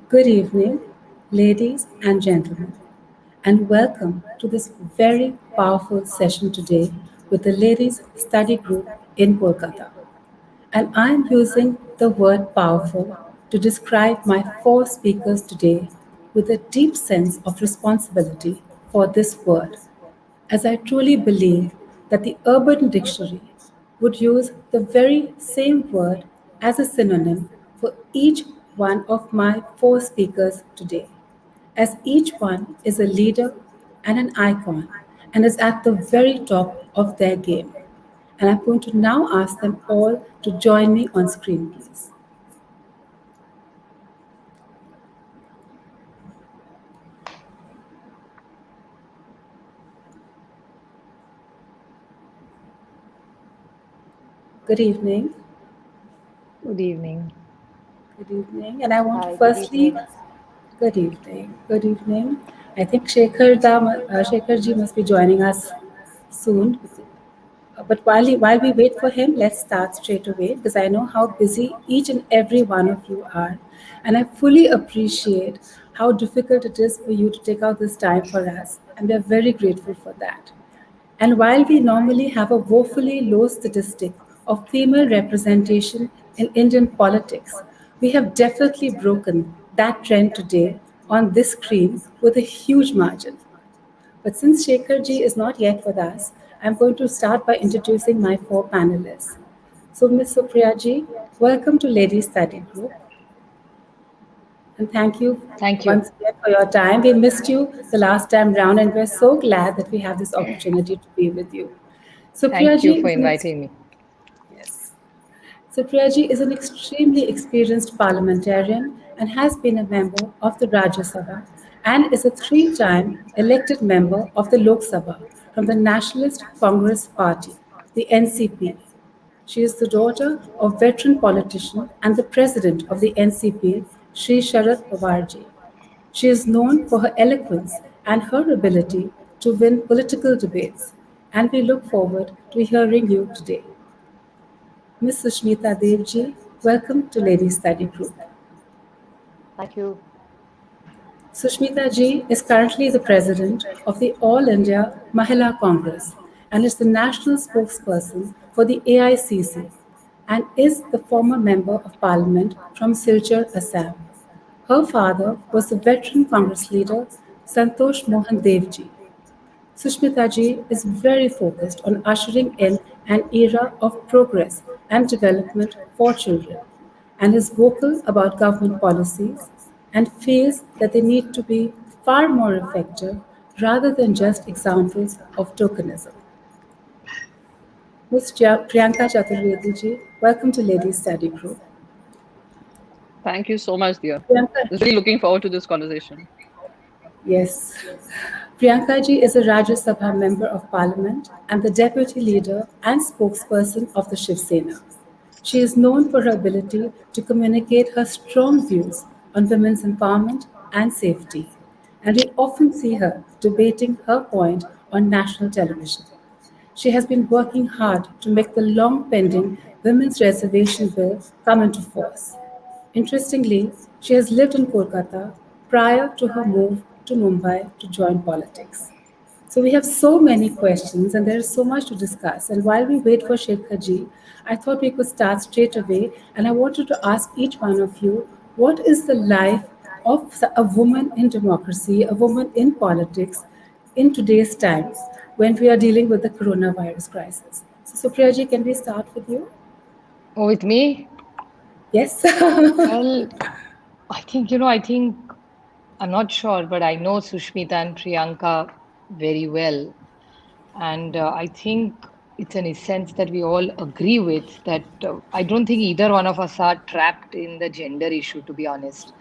Good evening, ladies and gentlemen, and welcome to this very powerful session today with the Ladies Study Group in Kolkata. And I'm using the word powerful to describe my four speakers today with a deep sense of responsibility for this word, as I truly believe that the Urban Dictionary would use the very same word as a synonym for each one of my four speakers today, as each one is a leader and an icon and is at the very top of their game. And I'm going to now ask them all to join me on screen, please. Good evening. Good evening. Good evening. And I want to Hi, good firstly, evening. good evening. Good evening. I think Shekhar ji must be joining us soon. But while we wait for him, let's start straight away because I know how busy each and every one of you are. And I fully appreciate how difficult it is for you to take out this time for us. And we are very grateful for that. And while we normally have a woefully low statistic of female representation in Indian politics, we have definitely broken that trend today on this screen with a huge margin. But since Shekhar ji is not yet with us, I'm going to start by introducing my four panelists. So, Ms. Supriya ji, welcome to Ladies Study Group. And thank you Thank you. once again for your time. We missed you the last time round, and we're so glad that we have this opportunity to be with you. Supriya Thank you ji for is an inviting me. yes. So Priyaji is an extremely experienced parliamentarian and has been a member of the Rajya Sabha and is a three-time elected member of the Lok Sabha from the Nationalist Congress Party, the NCP. She is the daughter of veteran politician and the president of the NCP, Sri Sharad Pawarji. She is known for her eloquence and her ability to win political debates, and we look forward to hearing you today. Ms. Sushmita Devji, welcome to Ladies Study Group. Thank you. Sushmita ji is currently the president of the All India Mahila Congress and is the national spokesperson for the AICC and is the former member of parliament from Silchar, Assam. Her father was the veteran Congress leader Santosh Mohan Devji. Sushmita ji is very focused on ushering in an era of progress and development for children and is vocal about government policies and feels that they need to be far more effective rather than just examples of tokenism. Priyanka Chaturvedi ji, welcome to Ladies Study Group. Thank you so much, dear. Priyanka, Just really looking forward to this conversation. yes. Priyanka ji is a Rajya Sabha member of parliament and the deputy leader and spokesperson of the Shiv Sena. She is known for her ability to communicate her strong views on women's empowerment and safety, and we often see her debating her point on national television. She has been working hard to make the long pending Women's Reservation Bill come into force. Interestingly, she has lived in Kolkata prior to her move to Mumbai to join politics. So we have so many questions and there is so much to discuss. And while we wait for Shekhar ji, I thought we could start straight away. And I wanted to ask each one of you, what is the life of a woman in democracy, a woman in politics in today's times when we are dealing with the coronavirus crisis? So Supriya ji, can we start with you? Oh, with me? Yes. Well, I think I'm not sure, but I know Sushmita and Priyanka very well. And I think it's an essence that we all agree with that I don't think either one of us are trapped in the gender issue, to be honest.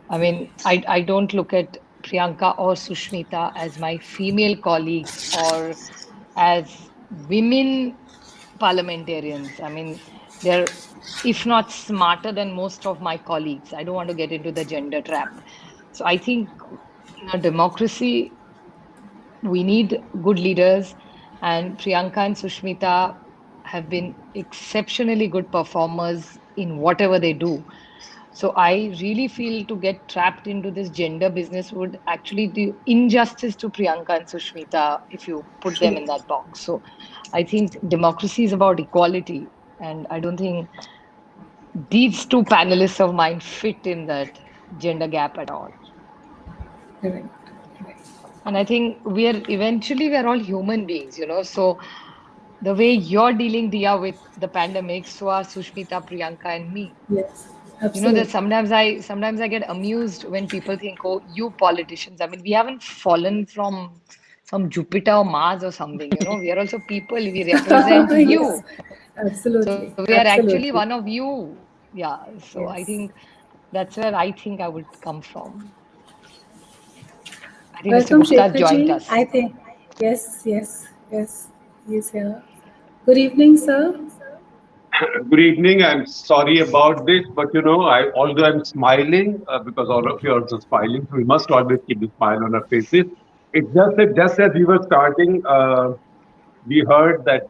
I mean, I don't look at Priyanka or Sushmita as my female colleagues or as women parliamentarians. I mean, they're, if not smarter than most of my colleagues. I don't want to get into the gender trap. So I think in a democracy, we need good leaders, and Priyanka and Sushmita have been exceptionally good performers in whatever they do. So I really feel to get trapped into this gender business would actually do injustice to Priyanka and Sushmita if you put them True. in that box. So I think democracy is about equality, and I don't think these two panelists of mine fit in that gender gap at all. Correct. Correct. And I think we're all human beings, So the way you're dealing, Dia, with the pandemic, so are Sushmita, Priyanka, and me. Yes. That Absolutely. sometimes I get amused when people think, oh, you politicians. I mean, we haven't fallen from some Jupiter or Mars or something, We are also people. We represent Yes. you. Absolutely. So we are actually Absolutely. one of you. Yeah. So I Yes. think that's where I think I would come from. I think Mr. Welcome, Gupta joined Shekhar us. I think, yes, yes, yes, he's here. Good evening, sir. Good evening. I'm sorry about this, but although I'm smiling because all of you are also smiling, so we must always keep a smile on our faces. It's just that just as we were starting, we heard that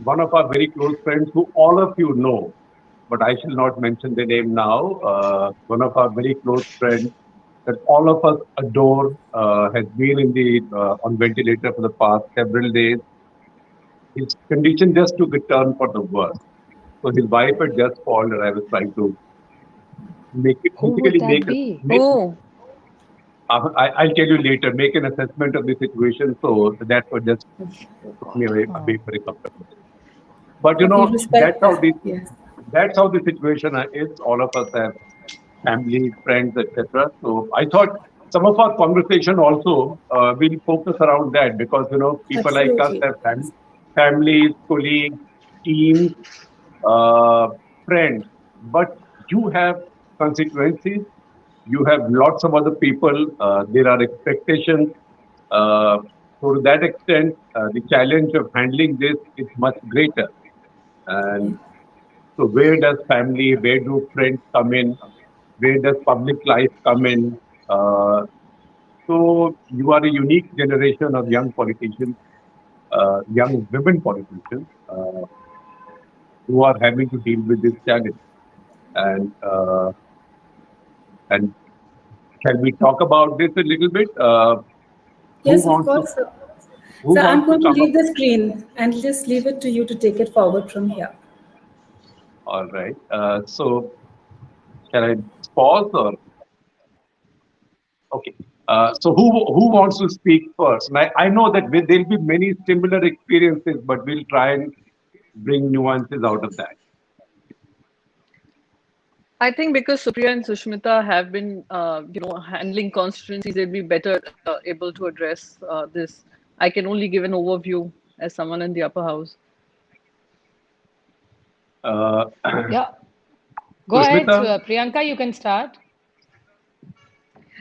one of our very close friends, who all of you know, but I shall not mention the name now, one of our very close friends that all of us adore, has been in the on ventilator for the past several days. His condition just took a turn for the worse. So his wife had just called, and I was trying to make it Who would basically that be? Oh, I'll tell you later. Make an assessment of the situation. So that's what just Oh took me God. away a Oh. bit for a couple of minutes. But We respect that. Yes. that's how the situation is. All of us have family, friends, etc. So I thought some of our conversation also will focus around that because people like us Absolutely. have families, colleagues, teams, uh, friends, but you have constituencies, you have lots of other people, there are expectations. Uh, so to that extent, the challenge of handling this is much greater. And so where does family, where do friends come in? Where does public life come in? So you are a unique generation of young politicians, young women politicians, who are having to deal with this challenge. And shall we talk about this a little bit? Who Yes, of wants to course, sir. who So I'm wants to going to come up? leave the screen and just leave it to you to take it forward from here. All right. So shall I pause or okay? So who wants to speak first? And I know that there'll be many similar experiences, but we'll try and bring nuances out of that. I think because Supriya and Sushmita have been, handling constituencies, they'd be better able to address this. I can only give an overview as someone in the upper house. Uh, Yeah. Go ahead, Sushmita, Priyanka, you can start.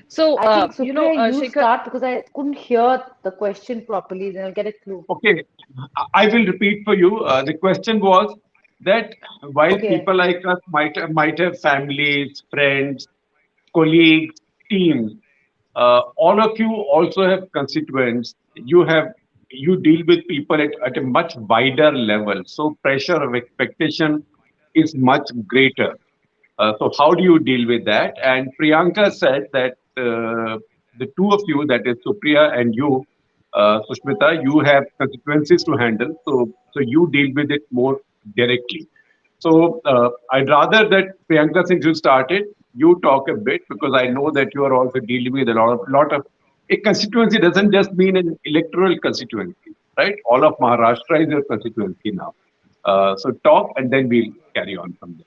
So, I think Supriya, you Shekhar, start because I couldn't hear the question properly. Then I'll get a clue. okay, I will repeat for you. The question was that while Okay. people like us might have families, friends, colleagues, teams, all of you also have constituents. You deal with people at a much wider level. So pressure of expectation is much greater. So how do you deal with that? And Priyanka said that the two of you, that is Supriya and you, Sushmita, you have constituencies to handle. So you deal with it more directly. So I'd rather that Priyanka, since you started, you talk a bit because I know that you are also dealing with a lot of a constituency doesn't just mean an electoral constituency, right? All of Maharashtra is your constituency now. So talk and then we'll carry on from there.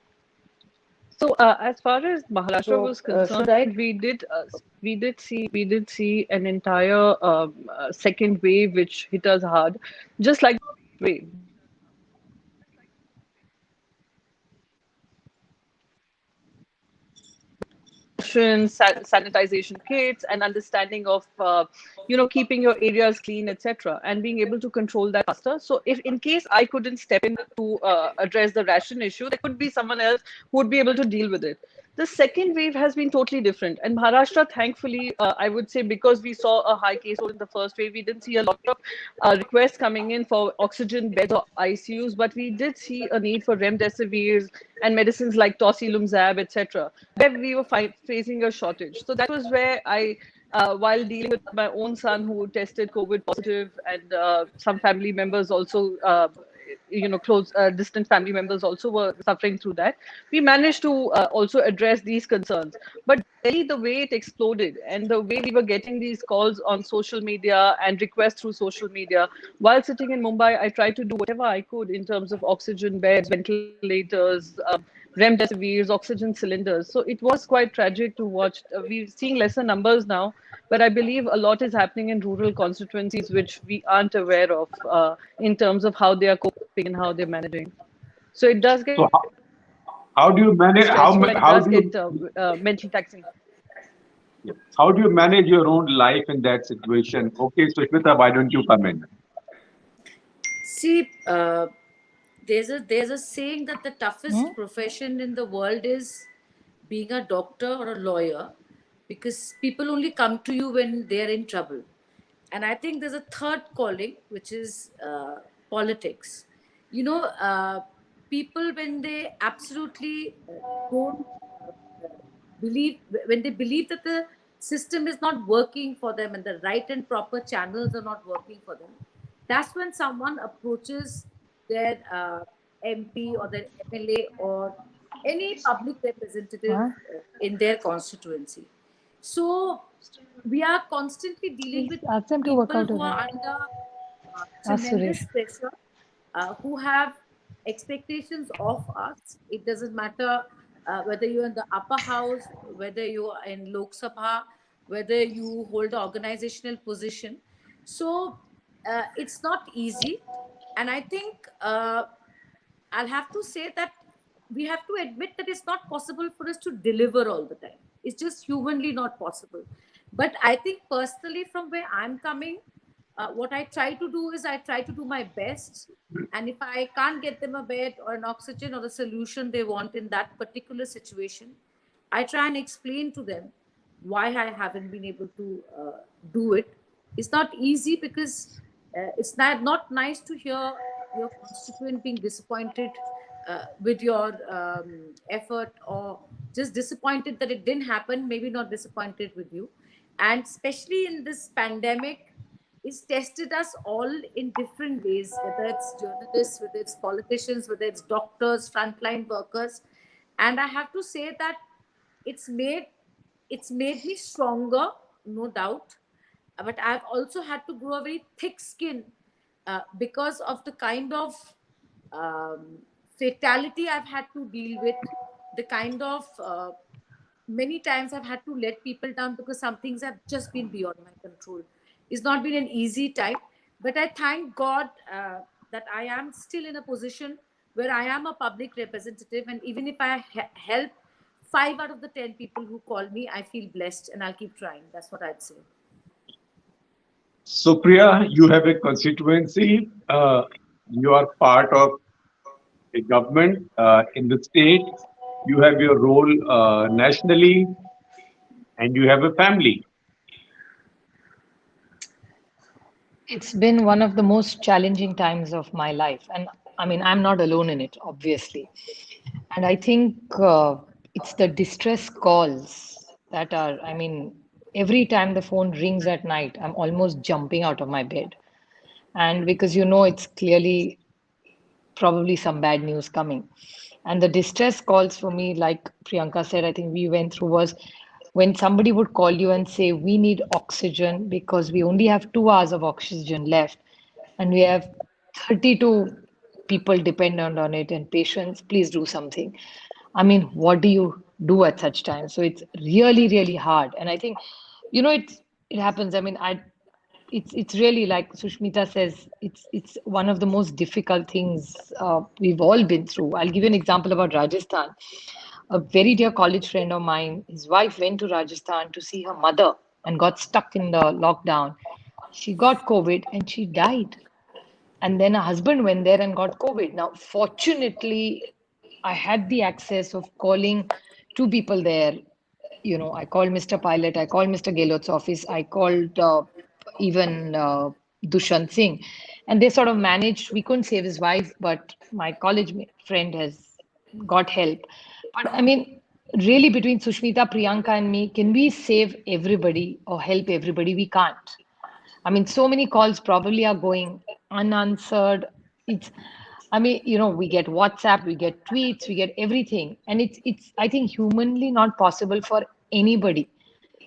so as far as Maharashtra was So should concerned, I? we did see an entire second wave which hit us hard, just like wave. Sanitization kits and understanding of keeping your areas clean, etc., and being able to control that faster. So if in case I couldn't step in to address the ration issue, there could be someone else who would be able to deal with it. The second wave has been totally different. And Maharashtra, thankfully, I would say because we saw a high caseload in the first wave, we didn't see a lot of requests coming in for oxygen beds or ICUs, but we did see a need for remdesivir and medicines like tocilizumab, etc., where we were facing a shortage. So that was where while dealing with my own son who tested COVID positive, and some family members also, close distant family members also were suffering through that, we managed to also address these concerns. But Delhi, the way it exploded and the way we were getting these calls on social media and requests through social media, while sitting in Mumbai, I tried to do whatever I could in terms of oxygen beds, ventilators, remdesivirs, oxygen cylinders. So it was quite tragic to watch. We're seeing lesser numbers now, but I believe a lot is happening in rural constituencies which we aren't aware of in terms of how they are coping and how they're managing. So it does get So how do you manage? stressful, and it How does do get you mentally taxing. how do you manage your own life in that situation? Okay, Sushmita, why don't you come in? See, there's a saying that the toughest profession in the world is being a doctor or a lawyer, because people only come to you when they're in trouble. And I think there's a third calling, which is politics. People, when they absolutely don't believe, when they believe that the system is not working for them and the right and proper channels are not working for them, that's when someone approaches their MP or their MLA or any public representative in their constituency. So we are constantly dealing with Ask them to work people out who a are way. under Ask tremendous Suresh. pressure, who have expectations of us. It doesn't matter whether you're in the upper house, whether you are in Lok Sabha, whether you hold an organizational position. So it's not easy. And I think I'll have to say that we have to admit that it's not possible for us to deliver all the time. It's just humanly not possible. But I think personally, from where I'm coming, what I try to do is I try to do my best. And if I can't get them a bed or an oxygen or a solution they want in that particular situation, I try and explain to them why I haven't been able to do it. It's not easy because it's not nice to hear your constituent being disappointed with your effort, or just disappointed that it didn't happen, maybe not disappointed with you. And especially in this pandemic, it's tested us all in different ways, whether it's journalists, whether it's politicians, whether it's doctors, frontline workers. And I have to say that it's made it's made me stronger, no doubt. But I've also had to grow a very thick skin because of the kind of um, fatality I've had to deal with, the kind of many times I've had to let people down because some things have just been beyond my control. It's not been an easy time, but I thank God that I am still in a position where I am a public representative, and even if I help 5 out of the 10 people who call me, I feel blessed, and I'll keep trying. That's what I'd say. So Priya, you have a constituency. You are part of a government in the state. You have your role nationally, and you have a family. It's been one of the most challenging times of my life. And I mean, I'm not alone in it, obviously. And I think it's the distress calls that are, I mean, every time the phone rings at night, I'm almost jumping out of my bed. And because it's clearly probably some bad news coming. And the distress calls for me, like Priyanka said, I think we went through was when somebody would call you and say, we need oxygen because we only have 2 hours of oxygen left and we have 32 people dependent on it and patients, please do something. I mean, what do you do at such times? So it's really, really hard. And I think, it happens. I mean, it's really like Sushmita says, it's one of the most difficult things we've all been through. I'll give you an example about Rajasthan. A very dear college friend of mine, his wife went to Rajasthan to see her mother and got stuck in the lockdown. She got COVID and she died. And then her husband went there and got COVID. Now, fortunately, I had the access of calling two people there. I called Mr. Pilot, I called Mr. Gehlot's office, I called even Dushant Singh, and they sort of managed. We couldn't save his wife, but my college friend has got help. But I mean, really, between Sushmita, Priyanka, and me, can we save everybody or help everybody? We can't. I mean, so many calls probably are going unanswered. It's, I mean, we get WhatsApp, we get tweets, we get everything, and it's I think humanly not possible for anybody.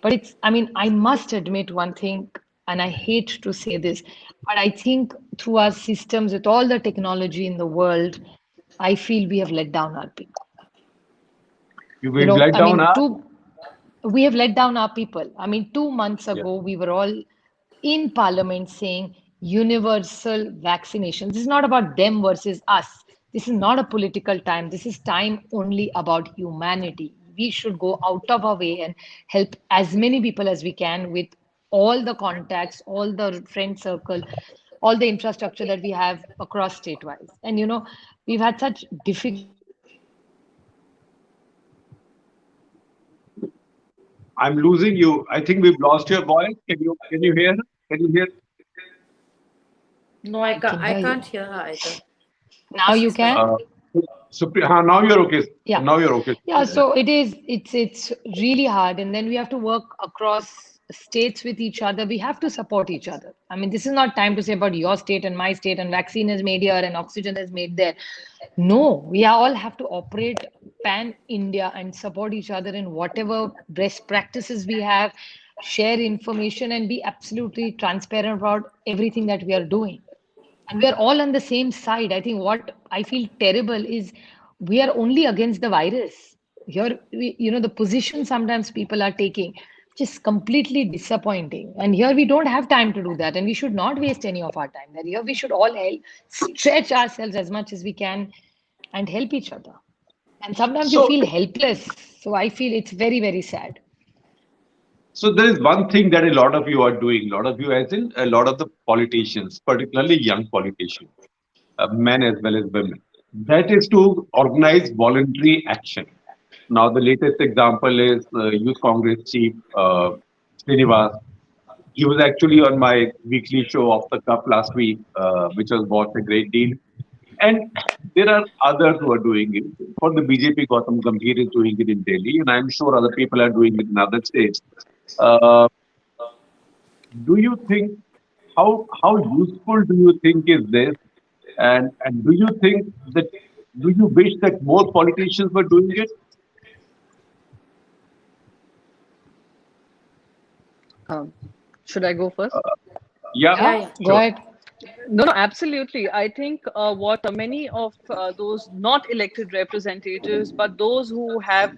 But I mean, I must admit one thing, and I hate to say this, but I think through our systems, with all the technology in the world, I feel we have let down our people. You will let I down mean, our. we have let down our people. I mean, 2 months Yeah. ago, we were all in parliament saying universal vaccination. This is not about them versus us. This is not a political time. This is time only about humanity. We should go out of our way and help as many people as we can with all the contacts, all the friend circle, all the infrastructure that we have across state-wise. And we've had such difficulty I'm losing you. I think we've lost your voice. Can you hear? Can you hear? No, I can't. can I hear you. can't hear her either. Now you She's fine. can? Now you're okay. Yeah. Now you're okay. Yeah, so it's really hard, and then we have to work across states with each other. We have to support each other. I mean, this is not time to say about your state and my state and vaccine is made here and oxygen is made there. No, we all have to operate pan India and support each other in whatever best practices we have, share information, and be absolutely transparent about everything that we are doing. And we are all on the same side. I think what I feel terrible is we are only against the virus. Here, the position sometimes people are taking, which is completely disappointing. And here we don't have time to do that, and we should not waste any of our time. That here we should all help stretch ourselves as much as we can and help each other. And sometimes you So, feel helpless. So I feel it's very, very sad. so there is one thing that a lot of you are doing. A lot of you, as in a lot of the politicians, particularly young politicians, men as well as women. That is to organize voluntary action. Now, the latest example is Youth Congress chief Srinivas. He was actually on my weekly show Off the Cuff last week, which was watched a great deal. And there are others who are doing it. For the BJP, Gautam Gambhir is doing it in Delhi, and I'm sure other people are doing it in other states. Uh, do you think how useful do you think is this? And do you think that do you wish that more politicians were doing it? Should I go first? Yeah, Yeah, Yeah, go sure. ahead. No, no, absolutely. I think what many of those not elected representatives, but those who have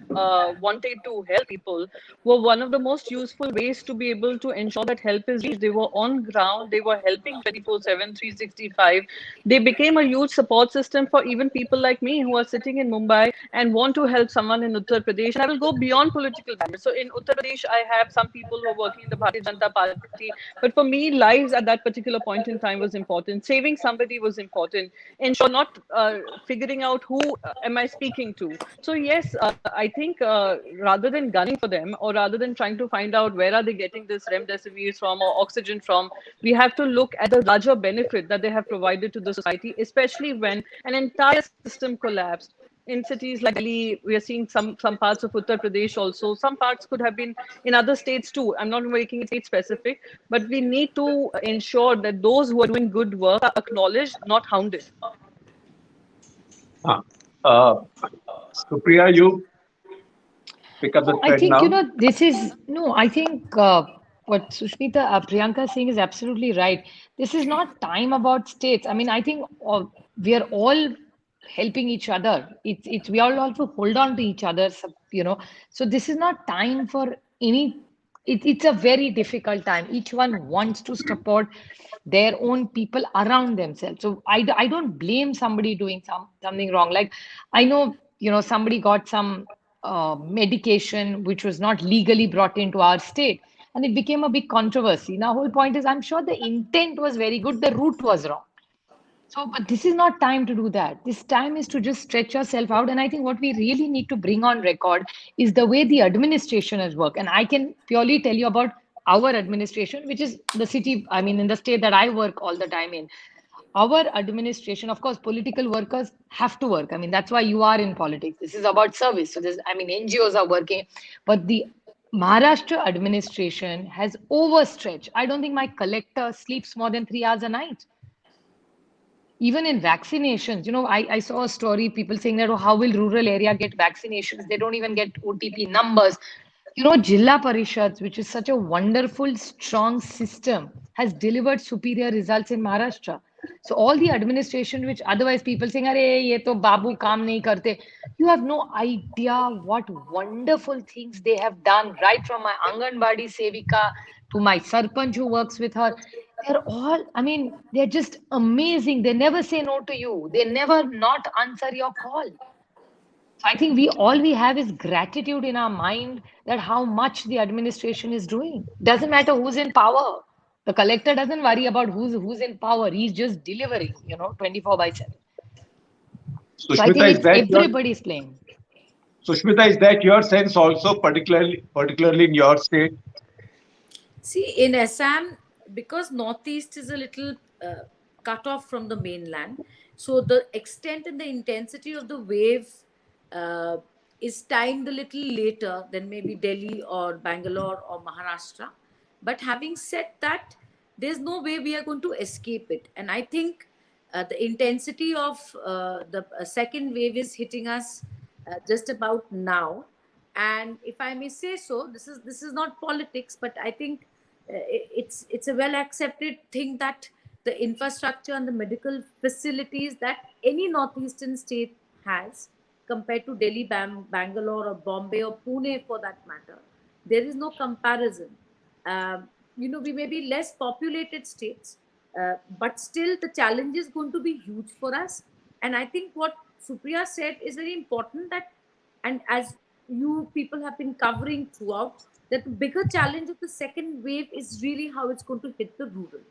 wanted to help people, were one of the most useful ways to be able to ensure that help is reached. They were on ground, they were helping 24/7, 365. They became a huge support system for even people like me who are sitting in Mumbai and want to help someone in Uttar Pradesh. And I will go beyond political barriers. So in Uttar Pradesh, I have some people who are working in the Bharatiya Janata Party. But for me, lives at that particular point in time was important. Saving somebody was important. Ensure not figuring out who am I speaking to. So yes, I think rather than gunning for them or rather than trying to find out where are they getting this remdesivir from or oxygen from, we have to look at the larger benefit that they have provided to the society, especially when an entire system collapsed. In cities like Delhi, we are seeing some parts of Uttar Pradesh also. Some parts could have been in other states too. I'm not making it state specific, but we need to ensure that those who are doing good work are acknowledged, not hounded. Huh. Uh, Supriya, you pick up the No, I thread think, now. this is, no, I think what Priyanka is saying is absolutely right. This is not time about states. I mean, I think we are all helping each other. We all also hold on to each other, So this is not time for any, it's a very difficult time. Each one wants to support their own people around themselves. So I don't blame somebody doing something wrong. Like I know, somebody got some medication which was not legally brought into our state, and it became a big controversy. Now, whole point is, I'm sure the intent was very good, the route was wrong. So, but this is not time to do that. This time is to just stretch yourself out. And I think what we really need to bring on record is the way the administration has worked. And I can purely tell you about our administration, which is the city, I mean, in the state that I work all the time in. Our administration, of course, political workers have to work. I mean, that's why you are in politics. This is about service. So, there's, I mean, NGOs are working, but the Maharashtra administration has overstretched. I don't think my collector sleeps more than 3 hours a night. Even in vaccinations, I saw a story, people saying that, oh, how will rural area get vaccinations? They don't even get OTP numbers. Jilla Parishads, which is such a wonderful, strong system, has delivered superior results in Maharashtra. So all the administration, which otherwise people saying, "Arey, ye to babu kaam nahi karte," you have no idea what wonderful things they have done, right from my Anganwadi Sevika to my Sarpanch who works with her. They're all, I mean, they're just amazing. They never say no to you. They never not answer your call. So I think we have is gratitude in our mind that how much the administration is doing. Doesn't matter who's in power. The collector doesn't worry about who's in power. He's just delivering, 24 by 7. So I Sushmita, think is it's that your everybody's playing. Sushmita, is that your sense also, particularly in your state? See, in Assam, because Northeast is a little cut off from the mainland, so the extent and the intensity of the wave uh, is timed a little later than maybe Delhi or Bangalore or Maharashtra. But having said that, there's no way we are going to escape it. And I think the intensity of the second wave is hitting us just about now. And if I may say so, this is not politics, but I think it's a well accepted thing that the infrastructure and the medical facilities that any northeastern state has compared to Delhi, Bangalore, or Bombay, or Pune for that matter, there is no comparison. We may be less populated states, but still the challenge is going to be huge for us. And I think what Supriya said is very important, that, and as you people have been covering throughout, that the bigger challenge of the second wave is really how it's going to hit the rural.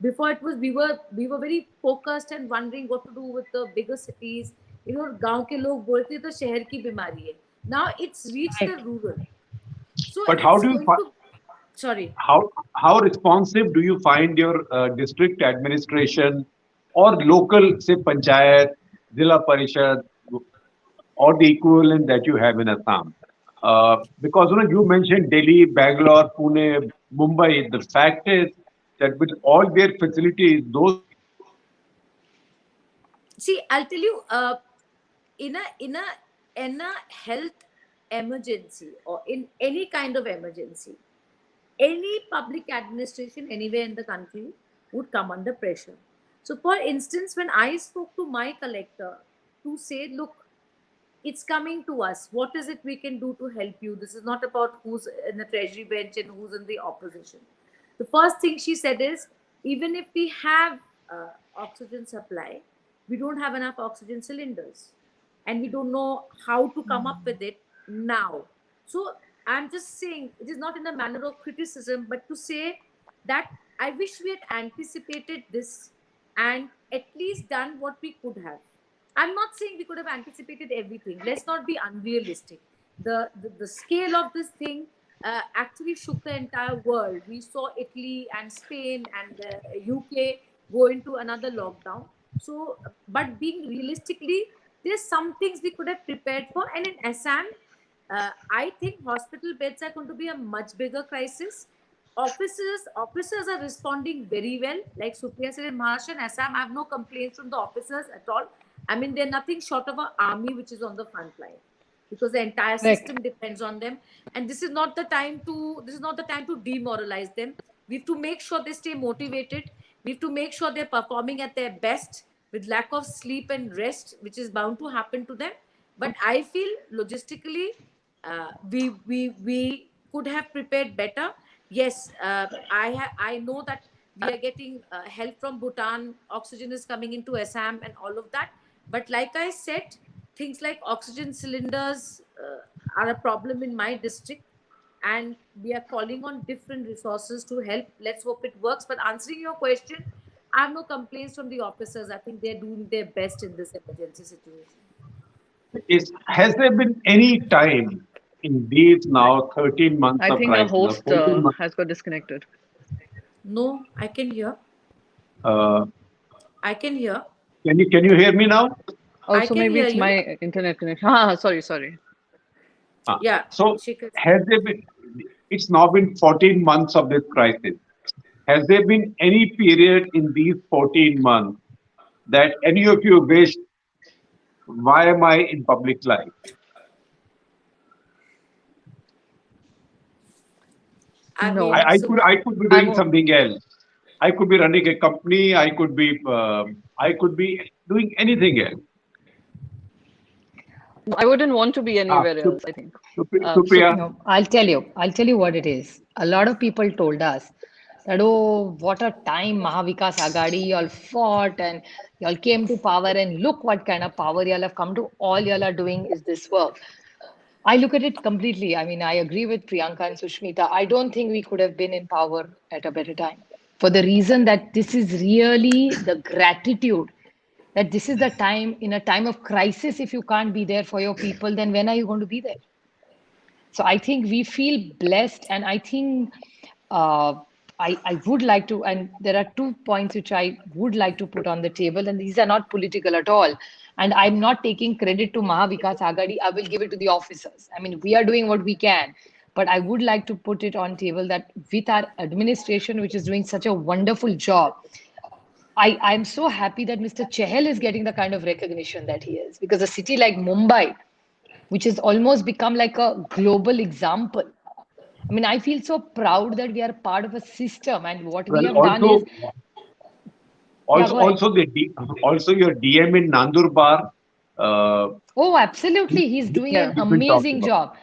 Before it was, we were very focused and wondering what to do with the bigger cities. गांव के लोग बोलते तो शहर की बीमारी है. Now it's reached the Right. rural, so But how it's do you going to. Sorry. how responsive do you find your district administration or local, say, panchayat, Zilla Parishad, or the equivalent that you have in Assam? Because you mentioned Delhi, Bangalore, Pune, Mumbai. The fact is that with all their facilities, those See, I'll tell you, in a health emergency, or in any kind of emergency, any public administration anywhere in the country would come under pressure. So, for instance, when I spoke to my collector to say, look, it's coming to us. What is it we can do to help you? This is not about who's in the treasury bench and who's in the opposition. The first thing she said is, even if we have oxygen supply, we don't have enough oxygen cylinders, and we don't know how to come up with it now. So I'm just saying, it is not in a manner of criticism, but to say that I wish we had anticipated this and at least done what we could have. I'm not saying we could have anticipated everything. Let's not be unrealistic. The scale of this thing actually shook the entire world. We saw Italy and Spain and the UK go into another lockdown. So, but being realistically, there's some things we could have prepared for. And in Assam, I think hospital beds are going to be a much bigger crisis. Officers are responding very well. Like Supriya said, in Maharashtra and Assam, I have no complaints from the officers at all. I mean, they're nothing short of an army which is on the front line, because the entire system depends on them. And this is not the time to demoralize them. We have to make sure they stay motivated. We have to make sure they're performing at their best with lack of sleep and rest, which is bound to happen to them. But I feel logistically, we could have prepared better. Yes, I know that we are getting help from Bhutan. Oxygen is coming into Assam and all of that. But like I said, things like oxygen cylinders are a problem in my district, and we are calling on different resources to help. Let's hope it works. But answering your question, I have no complaints from the officers. I think they're doing their best in this emergency situation. Has there been any time in these now 13 months I of think our crisis, or host 14 months, has got disconnected. No, I can hear. uh, I can hear. can you hear me now? I Also, can maybe hear it's you. my internet connection. Ah, sorry. Yeah, So Shekhar. has there been? It's now been 14 months of this crisis. Has there been any period in these 14 months that any of you wished, why am I in public life? I No, mean, so I could be I'm. doing something else. I could be running a company. I could be doing anything else. I wouldn't want to be Ah, anywhere else, I think. So, Supriya, No, I'll tell you what it is. A lot of people told us that, oh, what a time Mahavikas Agadi, y'all fought and y'all came to power, and look what kind of power y'all have come to. All y'all are doing is this work. I look at it completely. I mean, I agree with Priyanka and Sushmita. I don't think we could have been in power at a better time for the reason that this is really the gratitude that this is the time, in a time of crisis, if you can't be there for your people, then when are you going to be there? So I think we feel blessed, and I think uh, I would like to, and there are 2 points which I would like to put on the table, and these are not political at all. And I'm not taking credit to Mahavikas Agadi. I will give it to the officers. I mean, we are doing what we can, but I would like to put it on table that with our administration, which is doing such a wonderful job, I'm so happy that Mr. Chahal is getting the kind of recognition that he is, because a city like Mumbai, which has almost become like a global example. I mean, I feel so proud that we are part of a system, and what we well, have done is, yeah, go ahead. also also your DM in Nandurbar. Uh, Oh, absolutely. He's doing Yeah. an you've been talking amazing about. job.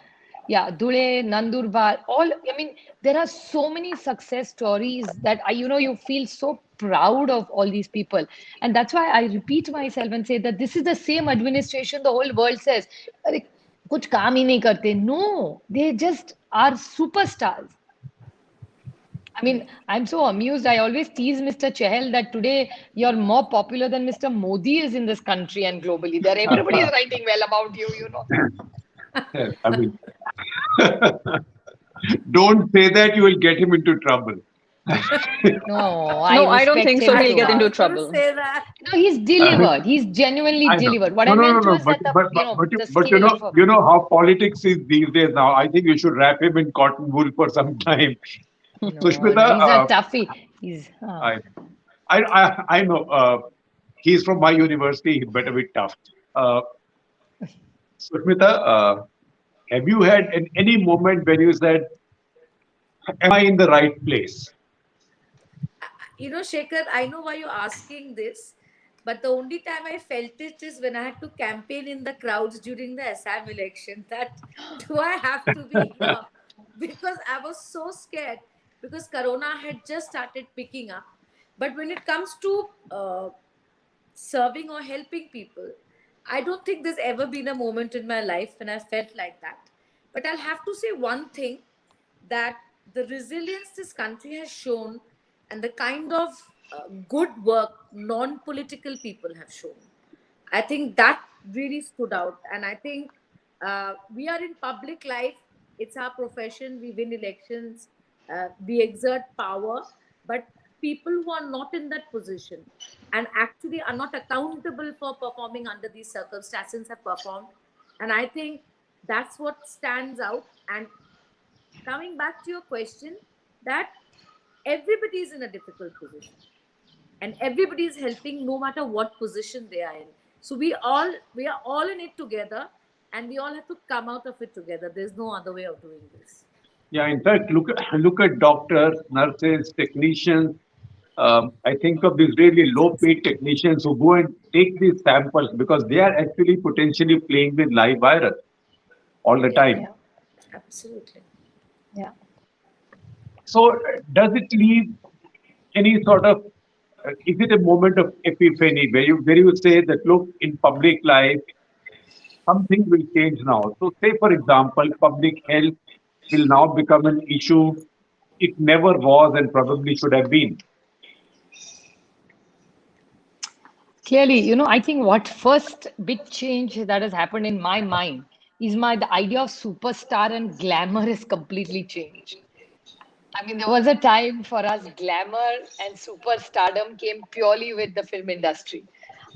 Yeah, Dhule, Nandurbar, all, I mean, there are so many success stories that you feel so proud of all these people. And that's why I repeat myself and say that this is the same administration the whole world says, "Arey, kuch kaam hi nahi karte." No, they just are superstars. I mean, I'm so amused. I always tease Mr. Chahal that today you're more popular than Mr. Modi is in this country and globally. There, everybody is writing well about you. Yes, I mean, don't say that, you will get him into trouble. No, I No, I don't respect think so. him I He'll so get knew much. into you were going to trouble. say that. No, he's delivered. He's genuinely I know. delivered. What No, I no, no, meant no. was that the You scale know, of you know how politics is these days now. I think you should wrap him in cotton wool for some time. no, Sushmita, he's a toughie. He's I, I know. He's from my university. He better be tough. Uh, Sushmita, have you had any moment when you said, "Am I in the right place?" Shekhar, I know why you're asking this, but the only time I felt it is when I had to campaign in the crowds during the Assam election. That do I have to be here? Because I was so scared because Corona had just started picking up. But when it comes to serving or helping people, I don't think there's ever been a moment in my life when I felt like that. But I'll have to say one thing, that the resilience this country has shown and the kind of good work non political people have shown, I think that really stood out. And I think we are in public life, it's our profession, we win elections, we exert power, but people who are not in that position and actually are not accountable for performing under these circumstances have performed. And I think that's what stands out. And coming back to your question, that everybody is in a difficult position and everybody is helping no matter what position they are in. So we are all in it together, and we all have to come out of it together. There's no other way of doing this. Yeah, in fact, look at doctors, nurses, technicians. I think of these really low-paid technicians who go and take these samples because they are actually potentially playing with live virus all the Yeah, time. yeah, absolutely. yeah. So, does it leave any sort of? Is it a moment of epiphany where you say that, look, in public life something will change now? So, say for example, public health will now become an issue it never was and probably should have been. Clearly, I think what first big change that has happened in my mind is the idea of superstar and glamour has completely changed. I mean, there was a time for us, glamour and superstardom came purely with the film industry.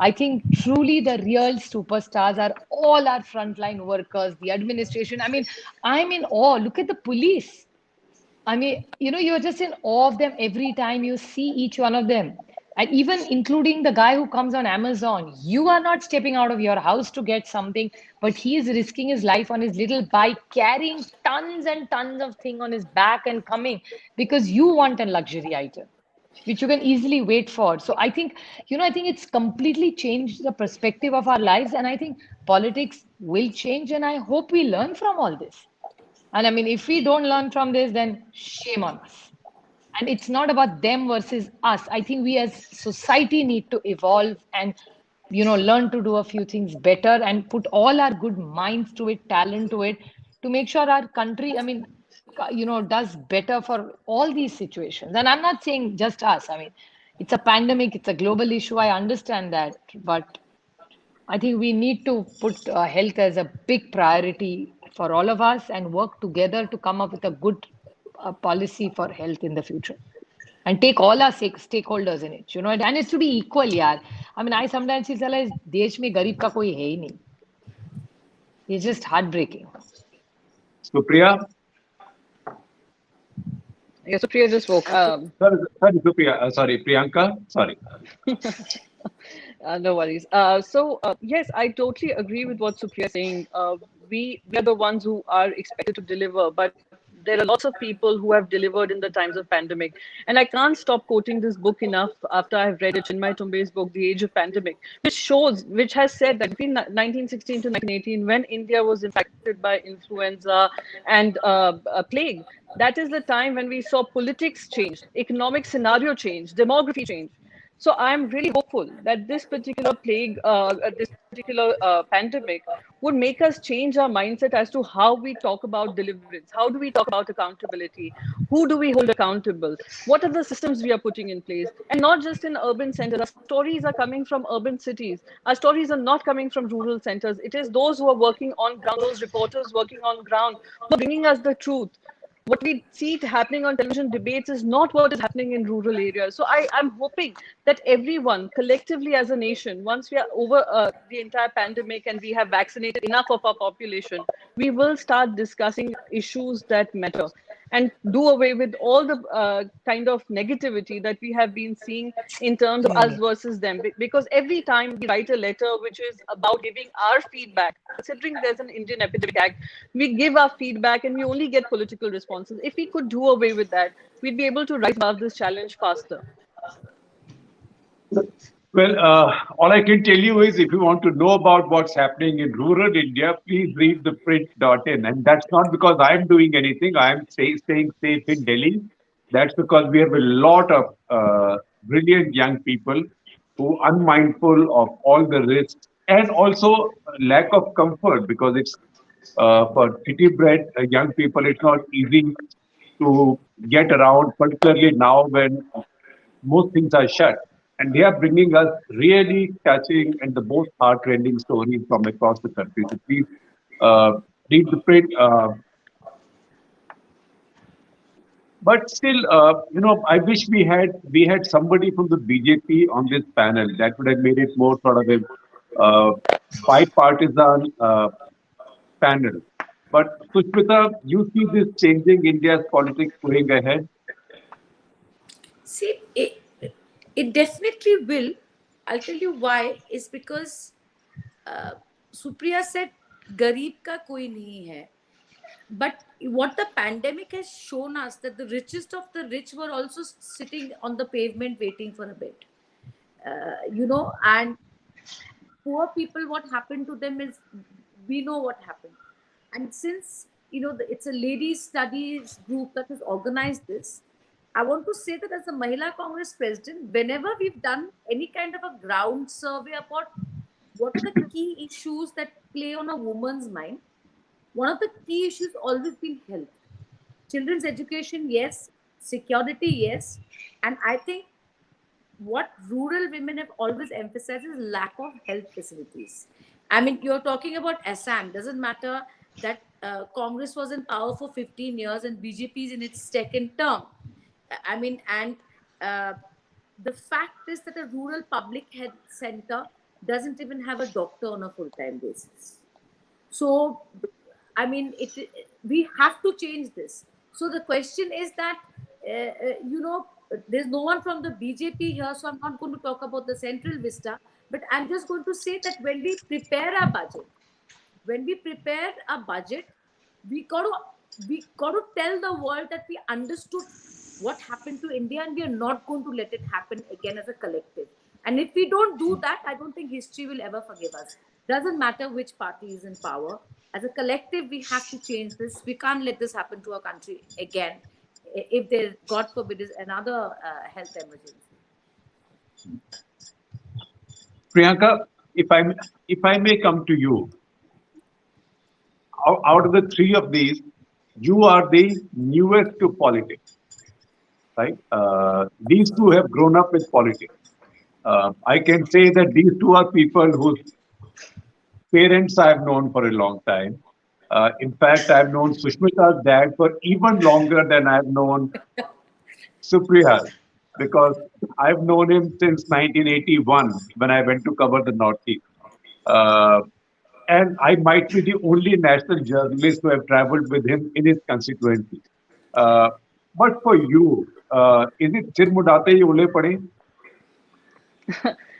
I think truly the real superstars are all our frontline workers, the administration. I mean, I'm in awe. Look at the police. I mean, you're just in awe of them every time you see each one of them. And even including the guy who comes on Amazon, you are not stepping out of your house to get something, but he is risking his life on his little bike, carrying tons and tons of thing on his back and coming because you want a luxury item, which you can easily wait for. So I think it's completely changed the perspective of our lives. And I think politics will change. And I hope we learn from all this. And I mean, if we don't learn from this, then shame on us. And it's not about them versus us. I think we as society need to evolve and, learn to do a few things better and put all our good minds to it, talent to it, to make sure our country, I mean, does better for all these situations. And I'm not saying just us. I mean, it's a pandemic, it's a global issue. I understand that. But I think we need to put health as a big priority for all of us and work together to come up with a good policy for health in the future and take all our stakeholders in it, and it's to be equal, yaar. I mean, I sometimes feel like देश में गरीब का कोई है ही नहीं. It's just heartbreaking. Supriya? Yeah, so Priya just woke. Sorry, Supriya. Sorry, Priyanka. Sorry. No worries. Yes, I totally agree with what Supriya is saying. We are the ones who are expected to deliver, but there are lots of people who have delivered in the times of pandemic. And I can't stop quoting this book enough after I've read it, Chinmay Tumbe's book, The Age of Pandemic, which has said that between 1916 to 1918, when India was infected by influenza and a plague, that is the time when we saw politics change, economic scenario change, demography change. So I'm really hopeful that this particular plague, this particular pandemic would make us change our mindset as to how we talk about deliverance. How do we talk about accountability? Who do we hold accountable? What are the systems we are putting in place? And not just in urban centers. Our stories are coming from urban cities. Our stories are not coming from rural centers. It is those who are working on ground, those reporters working on ground, who are bringing us the truth. What we see happening on television debates is not what is happening in rural areas. So I'm hoping that everyone collectively as a nation, once we are over the entire pandemic and we have vaccinated enough of our population, we will start discussing issues that matter and do away with all the kind of negativity that we have been seeing in terms of us versus them. Because every time we write a letter which is about giving our feedback, considering there's an Indian Epidemic Act, we give our feedback and we only get political responses. If we could do away with that, we'd be able to rise above this challenge faster. Well, all I can tell you is if you want to know about what's happening in rural India, please read the print.in. And that's not because I'm doing anything. I'm staying safe in Delhi. That's because we have a lot of brilliant young people who are unmindful of all the risks and also lack of comfort because it's for city-bred young people, it's not easy to get around, particularly now when most things are shut. And they are bringing us really touching and the most heart-rending stories from across the country. So please read the print. But still, I wish we had somebody from the BJP on this panel. That would have made it more sort of a bipartisan panel. But Sushmita, you see this changing India's politics going ahead? See, it definitely will. I'll tell you why. It's because Supriya said, "Garib ka koi nahi hai." But what the pandemic has shown us that the richest of the rich were also sitting on the pavement waiting for a bit. And poor people, what happened to them is we know what happened. And since it's a ladies studies group that has organized this, I want to say that as a Mahila Congress president, whenever we've done any kind of a ground survey about what are the key issues that play on a woman's mind, one of the key issues always been health. Children's education, yes. Security, yes. And I think what rural women have always emphasized is lack of health facilities. I mean, you're talking about Assam. Doesn't matter that Congress was in power for 15 years and BJP is in its second term. I mean, and uh, the fact is that a rural public health center doesn't even have a doctor on a full-time basis. So, I mean, we have to change this. So the question is that, there's no one from the BJP here, so I'm not going to talk about the central vista, but I'm just going to say that when we prepare a budget, we got to tell the world that we understood what happened to India and we are not going to let it happen again as a collective. And if we don't do that, I don't think history will ever forgive us. Doesn't matter which party is in power. As a collective, we have to change this. We can't let this happen to our country again. If there, God forbid, is another health emergency. Priyanka, if I may come to you, out of the three of these, you are the newest to politics, right? These two have grown up with politics. I can say that these two are people whose parents I have known for a long time. In fact, I've known Sushmita's dad for even longer than I've known Supriya, because I've known him since 1981 when I went to cover the Northeast. Uh, and I might be the only national journalist who have traveled with him in his constituency. Uh, but for you, is it Chirmudate Ule Pade?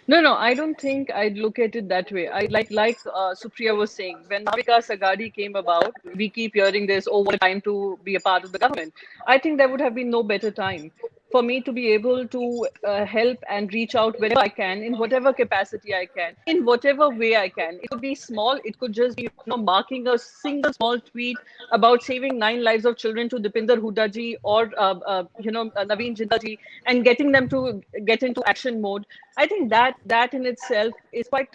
No, I don't think I'd look at it that way. I like Supriya was saying, when Vikas Agadi came about, we keep hearing this, oh, what a time to be a part of the government. I think there would have been no better time for me to be able to help and reach out wherever I can, in whatever capacity I can, in whatever way I can. It could be small. It could just be, marking a single small tweet about saving 9 lives of children to Dipinder Hooda ji or Naveen Jindal ji, and getting them to get into action mode. I think that in itself is quite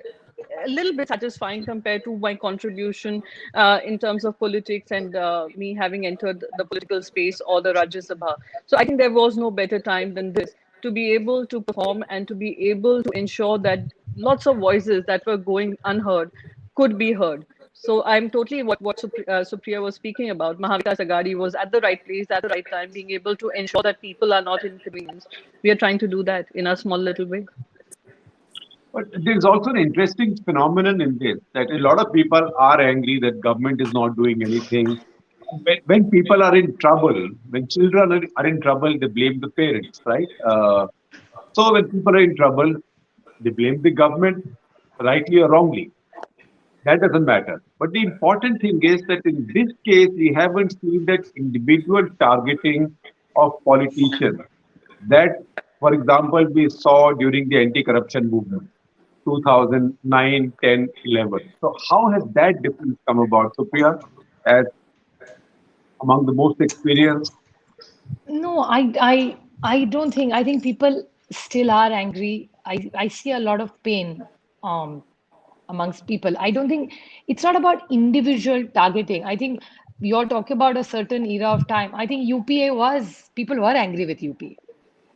a little bit satisfying compared to my contribution in terms of politics and me having entered the political space or the Rajya Sabha. So I think there was no better time than this to be able to perform and to be able to ensure that lots of voices that were going unheard could be heard. So I'm totally what Supriya was speaking about. Mahavikas Agadi was at the right place at the right time, being able to ensure that people are not inconvenienced. We are trying to do that in a small little way. But there's also an interesting phenomenon in this that a lot of people are angry that government is not doing anything. When people are in trouble, when children are in trouble, they blame the parents, right? So when people are in trouble, they blame the government, rightly or wrongly. That doesn't matter. But the important thing is that in this case, we haven't seen that individual targeting of politicians that, for example, we saw during the anti-corruption movement, 2009, 10, 11. So how has that difference come about? Supriya, as among the most experienced, No, I don't think. I think people still are angry. I see a lot of pain um, amongst people. I don't think it's not about individual targeting. I think you're talking about a certain era of time. I think UPA was, people were angry with UPA.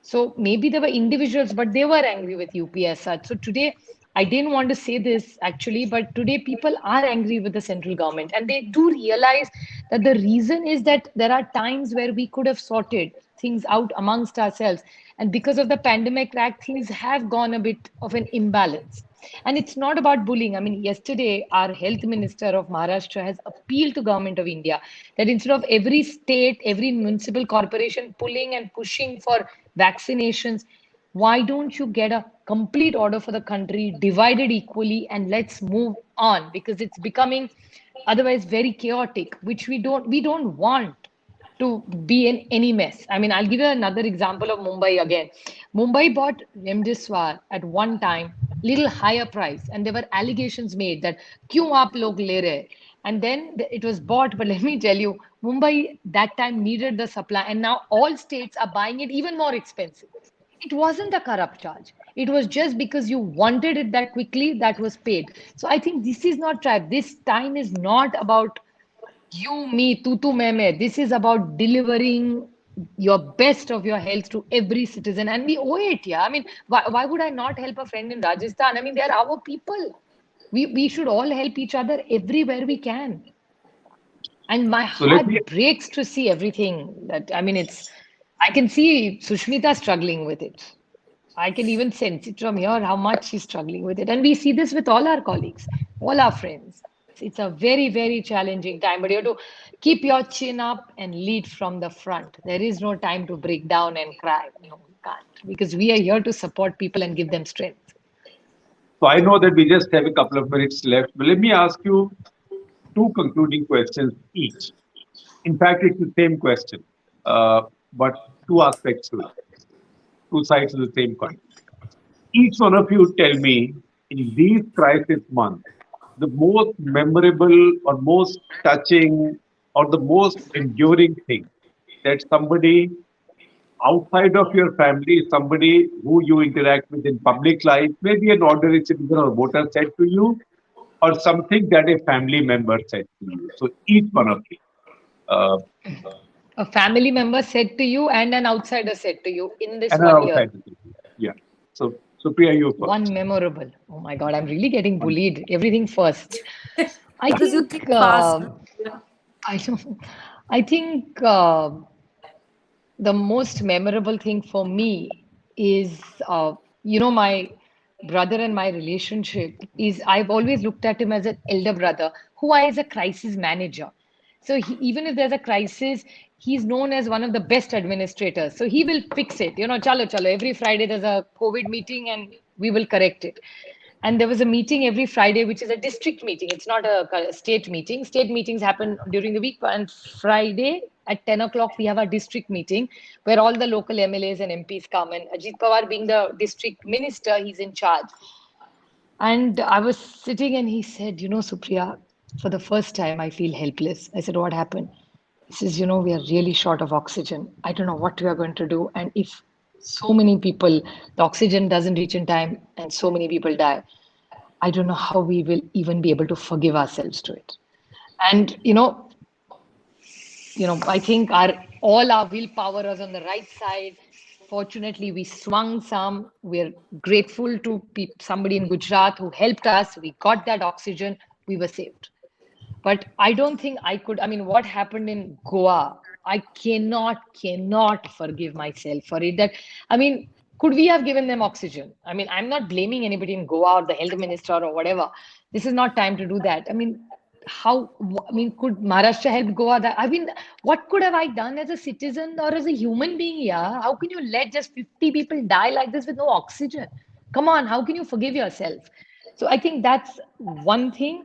So maybe there were individuals, but they were angry with UP as such. So today, I didn't want to say this actually, but today people are angry with the central government. And they do realize that the reason is that there are times where we could have sorted things out amongst ourselves. And because of the pandemic act, things have gone a bit of an imbalance. And it's not about bullying. I mean, yesterday, our health minister of Maharashtra has appealed to government of India that instead of every state, every municipal corporation pulling and pushing for vaccinations, why don't you get a complete order for the country, divided equally, and let's move on because it's becoming otherwise very chaotic, which we don't want to be in any mess. I mean, I'll give you another example of Mumbai again. Mumbai bought Remdesivir at one time, little higher price, and there were allegations made that क्यों आप लोग ले रहे? And then it was bought, but let me tell you, Mumbai that time needed the supply, and now all states are buying it even more expensive. It wasn't a corrupt charge. It was just because you wanted it that quickly that was paid. So I think this is not right. This time is not about you, me, tu, me. This is about delivering your best of your health to every citizen, and we owe it. Yeah, I mean, why would I not help a friend in Rajasthan? I mean, they're our people. We should all help each other everywhere we can. And my So let me heart breaks to see everything that, I mean, I can see Sushmita struggling with it. I can even sense it from here how much she's struggling with it. And we see this with all our colleagues, all our friends. It's a very, very challenging time, but you have to keep your chin up and lead from the front. There is no time to break down and cry. No, we can't, because we are here to support people and give them strength. So I know that we just have a couple of minutes left, but let me ask you two concluding questions each. In fact, it's the same question, but two aspects to it, two sides of the same coin. Each one of you tell me in these crisis months, the most memorable or most touching or the most enduring thing that somebody outside of your family, somebody who you interact with in public life, maybe an ordinary citizen or voter said to you, or something that a family member said to you. So each one of you. Uh, A family member said to you and an outsider said to you in this and an 1 year. outsider. Yeah. So, Priya, you One first. memorable. Oh my God, I'm really getting bullied. Everything first. I Because you think, think fast. I don't, I think the most memorable thing for me is, my brother and my relationship is I've always looked at him as an elder brother who I is a crisis manager. So even if there's a crisis, he's known as one of the best administrators. So he will fix it. Chalo, chalo. Every Friday there's a COVID meeting and we will correct it. And there was a meeting every Friday, which is a district meeting. It's not a state meeting. State meetings happen during the week. And Friday at 10 o'clock, we have a district meeting where all the local MLAs and MPs come. And Ajit Pawar, being the district minister, he's in charge. And I was sitting and he said, Supriya, for the first time, I feel helpless. I said, what happened? He says, we are really short of oxygen. I don't know what we are going to do. And if so many people, the oxygen doesn't reach in time and so many people die, I don't know how we will even be able to forgive ourselves to it. And I think all our willpower was on the right side. Fortunately, we swung some. We're grateful to somebody in Gujarat who helped us. We got that oxygen. We were saved. But I don't think I could. I mean, what happened in Goa? I cannot forgive myself for it. I mean, could we have given them oxygen? I mean, I'm not blaming anybody in Goa or the health minister or whatever. This is not time to do that. I mean, could Maharashtra help Goa? I mean, what could have I done as a citizen or as a human being? Yeah, how can you let just 50 people die like this with no oxygen? Come on, how can you forgive yourself? So I think that's one thing.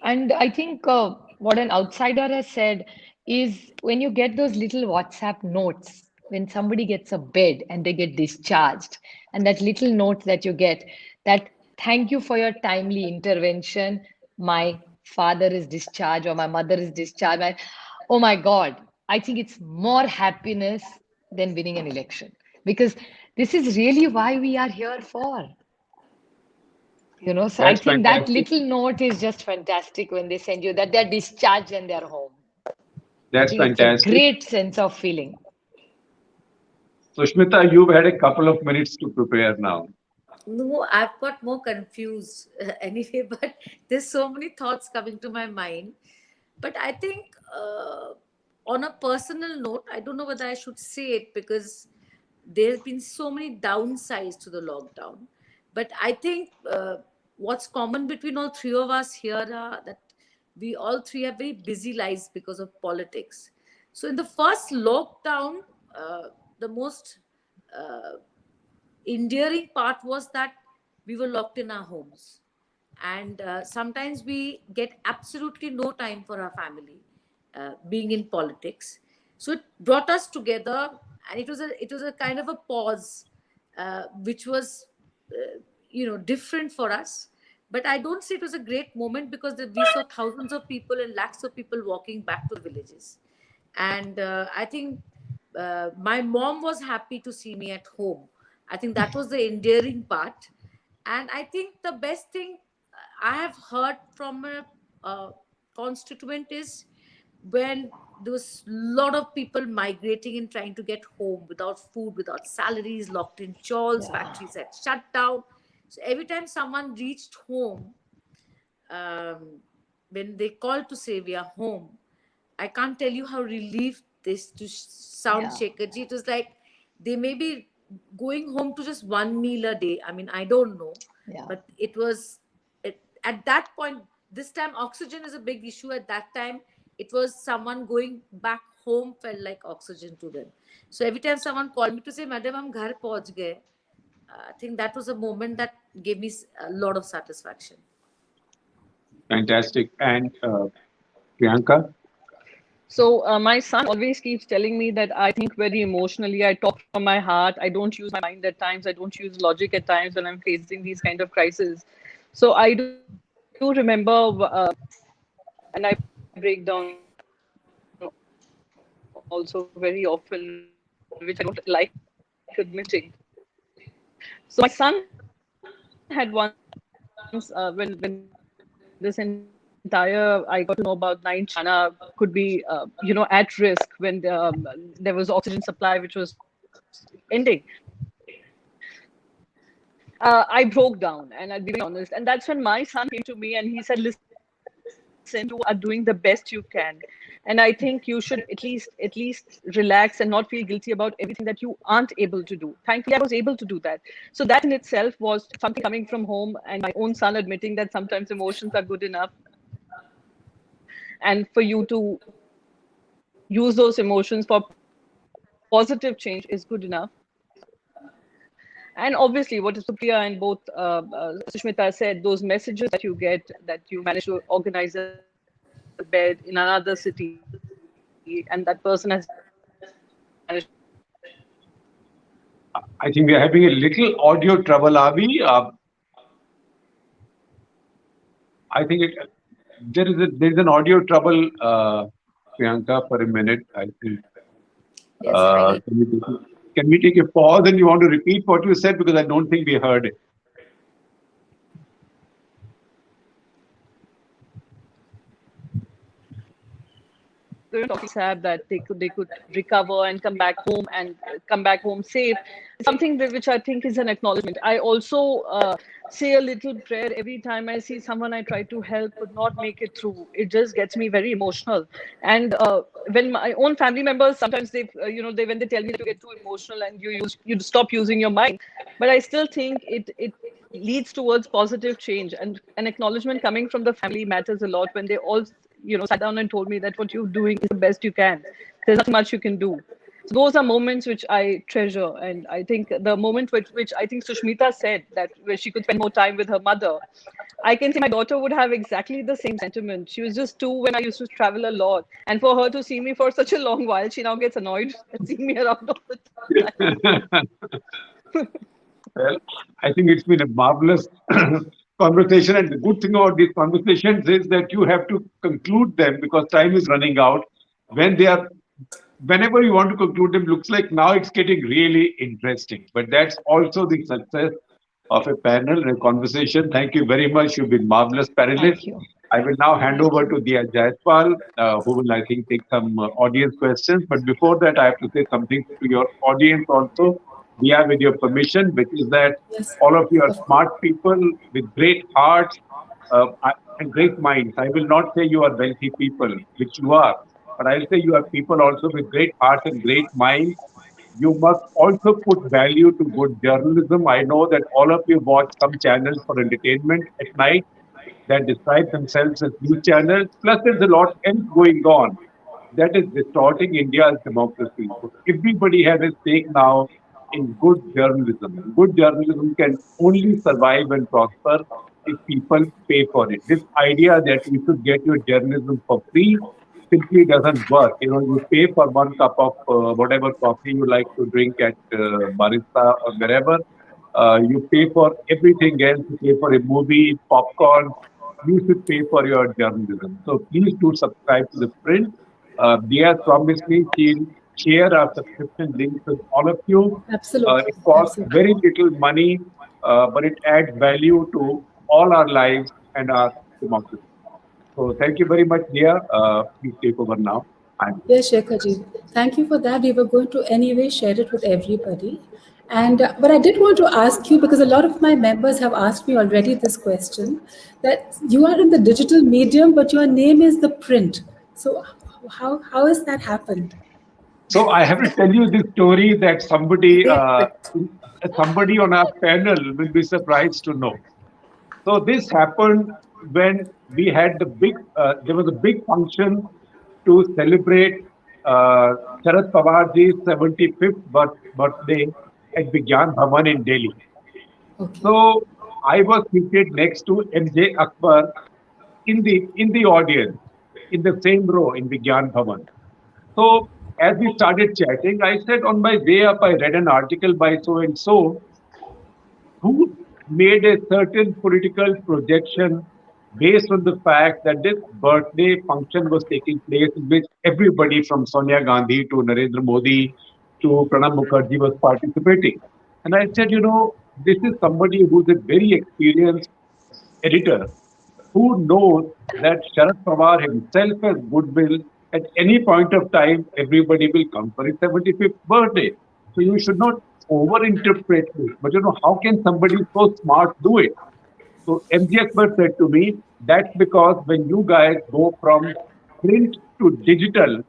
And I think what an outsider has said is when you get those little WhatsApp notes, when somebody gets a bed and they get discharged, and that little note that you get, that thank you for your timely intervention, my father is discharged or my mother is discharged. Oh my God, I think it's more happiness than winning an election because this is really why we are here for. So I That's think that fantastic. little note is just fantastic when they send you that they're discharged and they're home. I That's think it's a fantastic. great sense of feeling. Sushmita, you've had a couple of minutes to prepare now. No, I've got more confused anyway, but there's so many thoughts coming to my mind. But I think on a personal note, I don't know whether I should say it because there have been so many downsides to the lockdown. But I think what's common between all three of us here are that we all three have very busy lives because of politics. So in the first lockdown, the most uh, endearing part was that we were locked in our homes, and sometimes we get absolutely no time for our family, being in politics. So it brought us together, and it was a kind of a pause, which was different for us. But I don't say it was a great moment because we saw thousands of people and lakhs of people walking back to the villages. And I think my mom was happy to see me at home. I think that was the endearing part. And I think the best thing I have heard from a constituent is when there was a lot of people migrating and trying to get home without food, without salaries, locked in chawls, Yeah. factories had shut down. So every time someone reached home, when they called to say we are home, I can't tell you how relieved this to sound, Yeah. Shekharji. It was like they may be going home to just one meal a day. I mean, I don't know, Yeah. but it was at that point. This time, oxygen is a big issue. At that time, it was someone going back home felt like oxygen to them. So every time someone called me to say, "Madam, hum ghar pahunch gaye," I think that was a moment that gave me a lot of satisfaction. Fantastic. And Priyanka? So my son always keeps telling me that I think very emotionally. I talk from my heart. I don't use my mind at times. I don't use logic at times when I'm facing these kind of crises. So I do remember, and I break down also very often, which I don't like admitting. So my son had once, when this entire I got to know about 9 China could be, at risk when there was oxygen supply which was ending. I broke down, and I'll be very honest. And that's when my son came to me and he said, "Listen, you are doing the best you can, and I think you should at least relax and not feel guilty about everything that you aren't able to do." Thankfully, I was able to do that. So that in itself was something coming from home, and my own son admitting that sometimes emotions are good enough, and for you to use those emotions for positive change is good enough. And obviously, what Supriya and both Sushmita said, those messages that you get, that you manage to organize a bed in another city, and that person has managed to I think we are having a little audio trouble, are we? I think there is an audio trouble, Priyanka, for a minute. I think. Yes, highly. Can we take a pause and you want to repeat what you said, because I don't think we heard it. sad that they could recover and come back home safe. Something which I think is an acknowledgement. I also say a little prayer every time I see someone I try to help could not make it through. It just gets me very emotional. And when my own family members, sometimes they when they tell me that you get too emotional and you stop using your mind, but I still think it leads towards positive change, and an acknowledgement coming from the family matters a lot. When they all sat down and told me that what you're doing is the best you can, there's nothing much you can do. So those are moments which I treasure. And I think the moment which I think Sushmita said, that where she could spend more time with her mother, I can say my daughter would have exactly the same sentiment. She was just 2 when I used to travel a lot, and for her to see me for such a long while, she now gets annoyed at seeing me around all the time. Well, I think it's been a marvelous conversation. And the good thing about these conversations is that you have to conclude them because time is running out. When they are, whenever you want to conclude them, looks like now it's getting really interesting. But that's also the success of a panel and a conversation. Thank you very much. You've been marvelous panelists. Thank you. I will now hand Thank over you. to Dia Jaiswal, who will, I think, take some audience questions. But before that, I have to say something to your audience also. Dia, with your permission, which is that Yes, all of you are of course. smart people with great hearts and great minds. I will not say you are wealthy people, which you are, but I'll say you are people also with great hearts and great minds. You must also put value to good journalism. I know that all of you watch some channels for entertainment at night that describe themselves as news channels. Plus, there's a lot else going on that is distorting India's democracy. So everybody has a stake now in good journalism. Good journalism can only survive and prosper if people pay for it. This idea that you should get your journalism for free simply doesn't work. You pay for 1 cup of whatever coffee you like to drink at barista or wherever. You pay for everything else. You pay for a movie, popcorn. You should pay for your journalism. So please do subscribe to the print. Dia promised me she'll share our subscription links with all of you. Absolutely. It costs Absolutely. very little money, but it adds value to all our lives and our democracy. So thank you very much, Dia. Please take over now. Yes, Shekharji. Thank you for that. We were going to anyway share it with everybody. And but I did want to ask you, because a lot of my members have asked me already this question, that you are in the digital medium, but your name is the print. So how has that happened? So I have to tell you this story that somebody on our panel will be surprised to know. So this happened when we had there was a big function to celebrate Sharad Pawarji's 75th birthday at Vigyan Bhavan in Delhi. Okay. So I was seated next to MJ Akbar in the audience, in the same row in Vigyan Bhavan. So as we started chatting, I said on my way up, I read an article by so and so who made a certain political projection based on the fact that this birthday function was taking place in which everybody from Sonia Gandhi to Narendra Modi to Pranab Mukherjee was participating. And I said, this is somebody who's a very experienced editor who knows that Sharad Pawar himself has goodwill. At any point of time, everybody will come for his 75th birthday. So you should not overinterpret this. But how can somebody so smart do it? So MG Akbar said to me, that's because when you guys go from print to digital,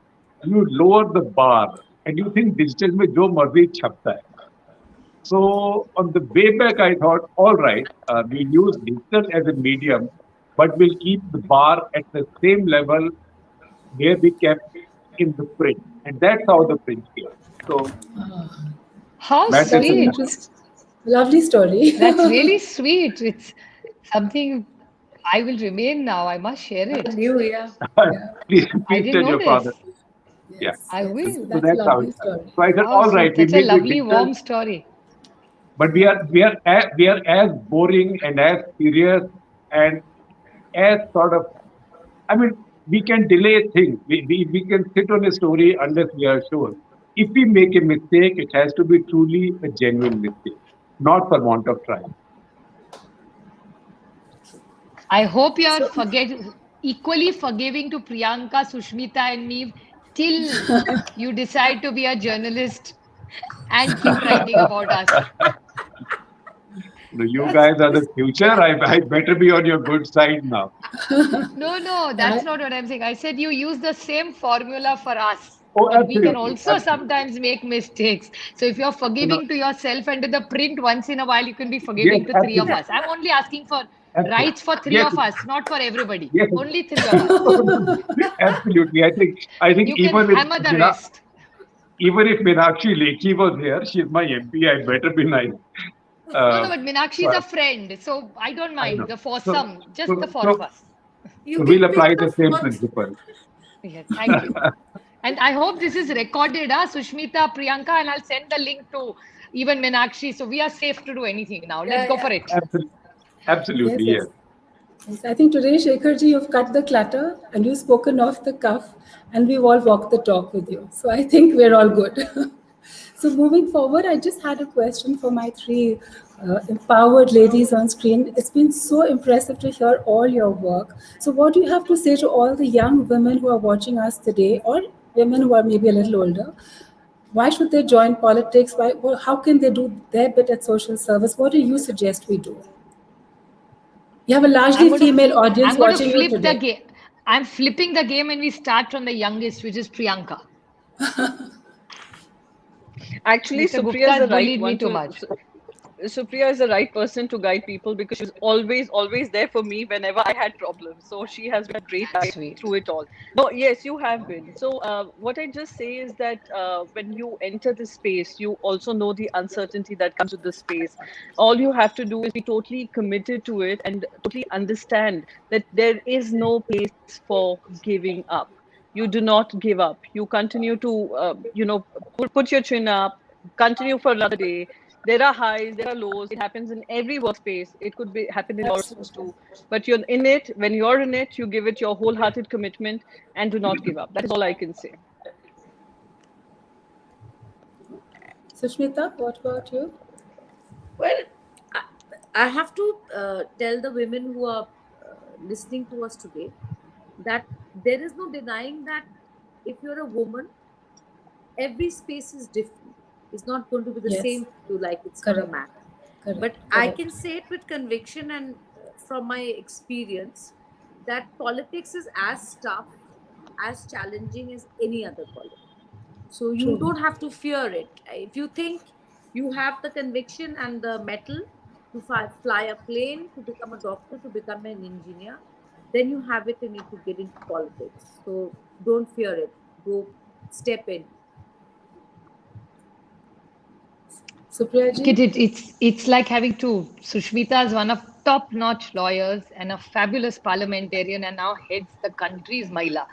you lower the bar and you think digital mein jo marzi chhapta hai. So on the way back, I thought, all right, we'll use digital as a medium, but we'll keep the bar at the same level where we kept in the print. And that's how the print came. So How matters That's an in sweet. that. interesting, lovely story. That's really sweet. It's something I will remain now. I must share it. New, yeah. Yeah. please, I please didn't tell know your father. this. Yeah. Yes, I yes. will. So That's a that's how it lovely started. story. So I said, How all right, sweet. we Such a make it lovely, digital, warm story. but we are as boring and as serious and as sort of, I mean, we can delay things. We can sit on a story unless we are sure. If we make a mistake, it has to be truly a genuine mistake, not for want of trying. I hope you're So equally forgiving to Priyanka, Sushmita, and me till you decide to be a journalist and keep writing about us. You That's guys are the future. I better be on your good side now. No, no, I, that's not what I'm saying. I said you use the same formula for us, Oh, but we can absolutely. also Absolutely. sometimes make mistakes. So if you're You know, forgiving to yourself and to the print once in a while, you can be yes, forgiving to three of absolutely. us. I'm only asking for Absolutely. rights for three Yes, of us, not for everybody. yes. Only three of us. Absolutely. I think You can hammer the rest. even if Meenakshi Lekhi was here, she's my MP. I better be nice. No, no, Uh, but Meenakshi is so a friend, so I don't I mind know. the So, foursome, just the so, four of so, us. you so we'll can apply pick the the same fourth. principle. Yes, thank you. And I hope this is recorded, Sushmita, Priyanka, and I'll send the link to even Meenakshi. So we are safe to do anything now. Let's Yeah, go yeah. for it. Absolutely. yes, Absolutely. Yes. yes. Yes, I think today, Shekharji, you've cut the clutter and you've spoken off the cuff, and we've all walked the talk with you. So I think we're all good. So moving forward, I just had a question for my three empowered ladies on screen. It's been so impressive to hear all your work. So what do you have to say to all the young women who are watching us today, or women who are maybe a little older? Why should they join politics? How can they do their bit at social service? What do you suggest we do? You have a I'm largely going to female audience I'm going to watching you flip the today. game. I'm flipping the game and we start from the youngest, which is Priyanka. Actually, Mr. Supriya Gupta is has the right bullied me one too to. much. Supriya is the right person to guide people because she's always there for me whenever I had problems. So she has been a great That's guide sweet. through it all. No, yes, you have been. So what I just say is that when you enter this space, you also know the uncertainty that comes with the space. All you have to do is be totally committed to it and totally understand that there is no place for giving up. You do not give up. You continue to, put your chin up, continue for another day. There are highs, there are lows. It happens in every workspace. It could be happen in yours Absolutely. too. But you're in it. When you're in it, you give it your wholehearted commitment and do not give up. That is all I can say. Sushmita, what about you? Well, I, I have to tell the women who are listening to us today that there is no denying that if you're a woman, every space is different. It's not going to be the Yes. same for you like it's for a Correct. man. Correct. But I Correct. can say it with conviction and from my experience that politics is as tough, as challenging as any other politics. So you True. don't have to fear it. If you think you have the conviction and the mettle to fly a plane, to become a doctor, to become an engineer, then you have it in you to get into politics. So don't fear it. Go step in. Supriya ji? It's like having two. Sushmita is one of top-notch lawyers and a fabulous parliamentarian, and now heads the country's Mahila.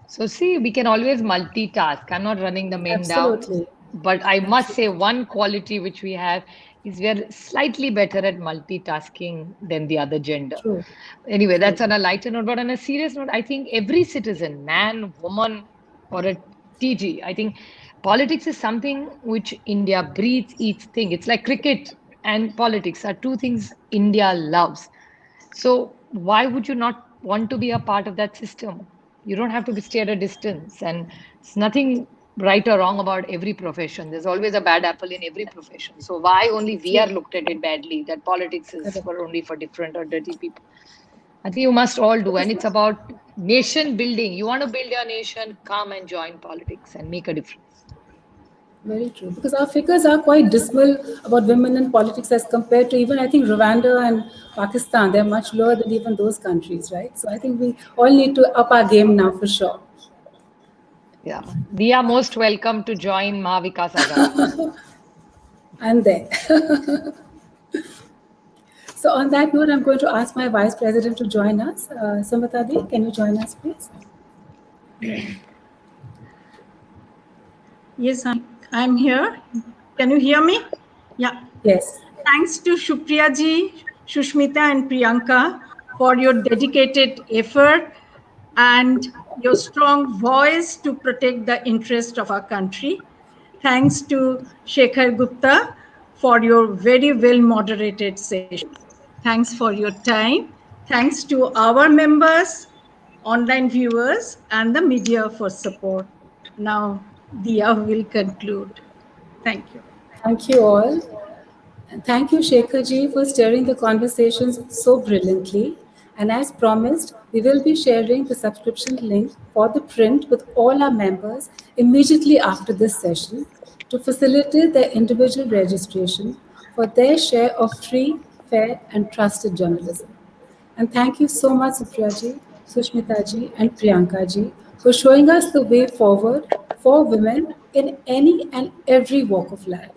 So see, we can always multitask. I'm not running the men down, Absolutely. but I must say one quality which we have is we are slightly better at multitasking than the other gender. True. Anyway, that's on a lighter note. But on a serious note, I think every citizen, man, woman, or a TG, I think politics is something which India breathes, eats, thing. It's like cricket and politics are two things India loves. So why would you not want to be a part of that system? You don't have to stay at a distance, and it's nothing right or wrong about every profession. There's always a bad apple in every profession. So why only we are looked at it badly? That politics is Correct. for only for different or dirty people. I think you must all do, and it's about nation building. You want to build your nation, come and join politics and make a difference. Very true. Because our figures are quite dismal about women in politics as compared to even, I think, Rwanda and Pakistan. They're much lower than even those countries, right? So I think we all need to up our game now for sure. Yeah, we are most welcome to join Mahavikas Aghadi. I'm there. So on that note, I'm going to ask my Vice President to join us. Samatadi, can you join us, please? Yes, I'm here. Can you hear me? Yeah. Yes. Thanks to Supriya ji, Sushmita and Priyanka for your dedicated effort and your strong voice to protect the interest of our country. Thanks to Shekhar Gupta for your very well moderated session. Thanks for your time. Thanks to our members, online viewers, and the media for support. Now, Dia will conclude. Thank you. Thank you all. And thank you, Shekhar-ji, for steering the conversations so brilliantly. And as promised, we will be sharing the subscription link for the print with all our members immediately after this session to facilitate their individual registration for their share of free, fair, and trusted journalism. And thank you so much, Supriya-ji, Sushmita-ji, and Priyanka-ji, for showing us the way forward for women in any and every walk of life.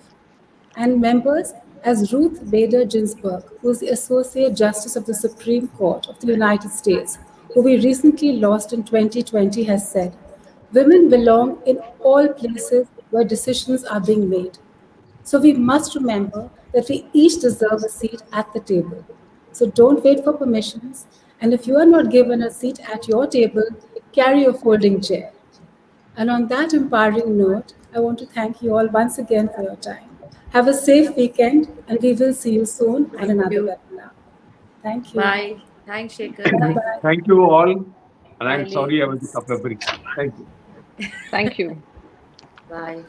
And members, as Ruth Bader Ginsburg, who is the Associate Justice of the Supreme Court of the United States, who we recently lost in 2020, has said, women belong in all places where decisions are being made. So we must remember that we each deserve a seat at the table. So don't wait for permissions. And if you are not given a seat at your table, carry a folding chair. And on that empowering note, I want to thank you all once again for your time. Have a safe weekend, and we will see you soon at another you. webinar. Thank you. Bye. Thanks, Shekhar. Thanks. Thank you all. And Bye, I'm sorry I was a ladies. couple of Thank you. Thank you. Bye.